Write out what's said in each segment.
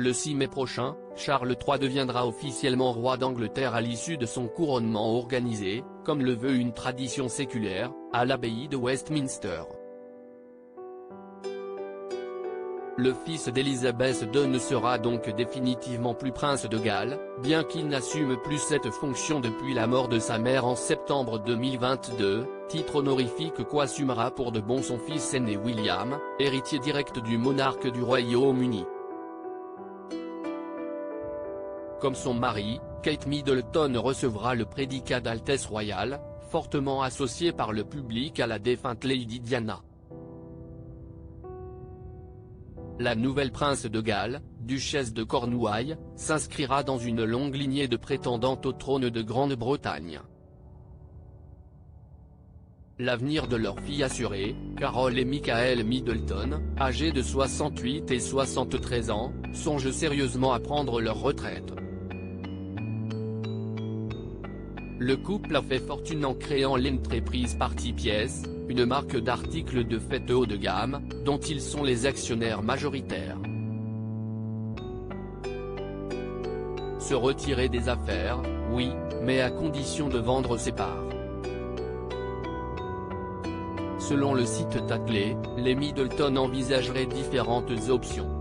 Le 6 mai prochain, Charles III deviendra officiellement roi d'Angleterre à l'issue de son couronnement organisé, comme le veut une tradition séculaire, à l'abbaye de Westminster. Le fils d'Élisabeth II ne sera donc définitivement plus prince de Galles, bien qu'il n'assume plus cette fonction depuis la mort de sa mère en septembre 2022, titre honorifique qu'assumera pour de bon son fils aîné William, héritier direct du monarque du Royaume-Uni. Comme son mari, Kate Middleton recevra le prédicat d'Altesse royale, fortement associé par le public à la défunte Lady Diana. La nouvelle prince de Galles, duchesse de Cornouailles, s'inscrira dans une longue lignée de prétendantes au trône de Grande-Bretagne. L'avenir de leur fille assuré, Carol et Michael Middleton, âgés de 68 et 73 ans, songent sérieusement à prendre leur retraite. Le couple a fait fortune en créant l'entreprise Party Pièce, une marque d'articles de fête haut de gamme, dont ils sont les actionnaires majoritaires. Se retirer des affaires, oui, mais à condition de vendre ses parts. Selon le site Tatler, les Middleton envisageraient différentes options.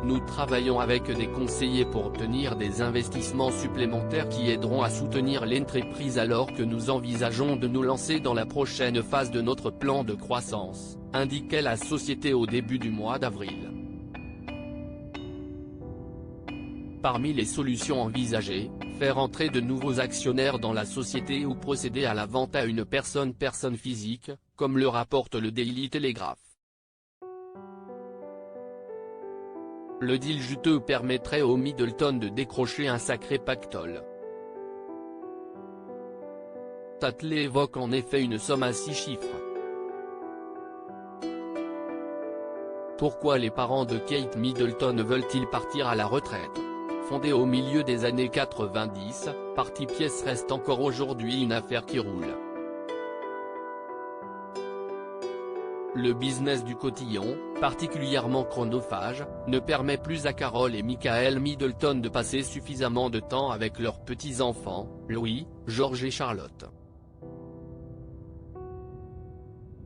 Nous travaillons avec des conseillers pour obtenir des investissements supplémentaires qui aideront à soutenir l'entreprise alors que nous envisageons de nous lancer dans la prochaine phase de notre plan de croissance, indiquait la société au début du mois d'avril. Parmi les solutions envisagées, faire entrer de nouveaux actionnaires dans la société ou procéder à la vente à une personne physique, comme le rapporte le Daily Telegraph. Le deal juteux permettrait aux Middleton de décrocher un sacré pactole. Tatler évoque en effet une somme à 6 chiffres. Pourquoi les parents de Kate Middleton veulent-ils partir à la retraite? Fondée au milieu des années 90, Party Pièce reste encore aujourd'hui une affaire qui roule. Le business du cotillon, particulièrement chronophage, ne permet plus à Carol et Michael Middleton de passer suffisamment de temps avec leurs petits-enfants, Louis, George et Charlotte.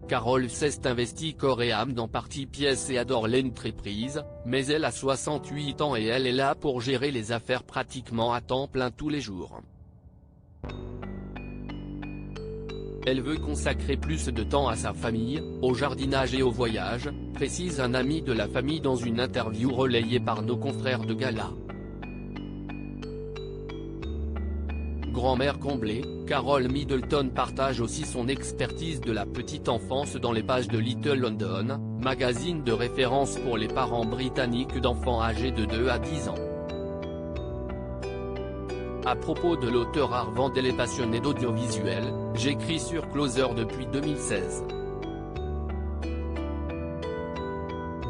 Carol s'est investie corps et âme dans Party Pièce et adore l'entreprise, mais elle a 68 ans et elle est là pour gérer les affaires pratiquement à temps plein tous les jours. Elle veut consacrer plus de temps à sa famille, au jardinage et au voyage, précise un ami de la famille dans une interview relayée par nos confrères de Gala. Grand-mère comblée, Carol Middleton partage aussi son expertise de la petite enfance dans les pages de Little London, magazine de référence pour les parents britanniques d'enfants âgés de 2 à 10 ans. À propos de l'auteur Arvandel et passionné d'audiovisuel, j'écris sur Closer depuis 2016.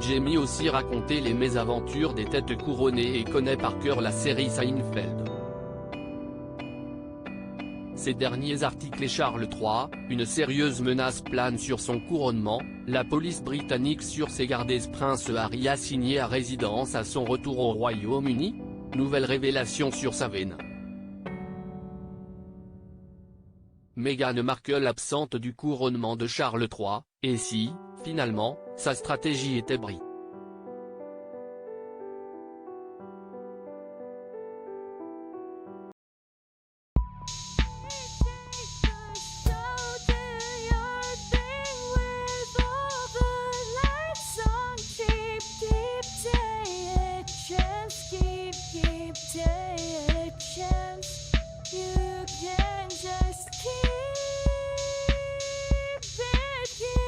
Jamie aussi raconté les mésaventures des têtes couronnées et connaît par cœur la série Seinfeld. Ces derniers articles et Charles III, une sérieuse menace plane sur son couronnement, la police britannique sur ses gardes Prince Harry assigné à résidence à son retour au Royaume-Uni? Nouvelle révélation sur sa veine. Meghan Markle absente du couronnement de Charles III, et si, finalement, sa stratégie était brie. You can just keep it here.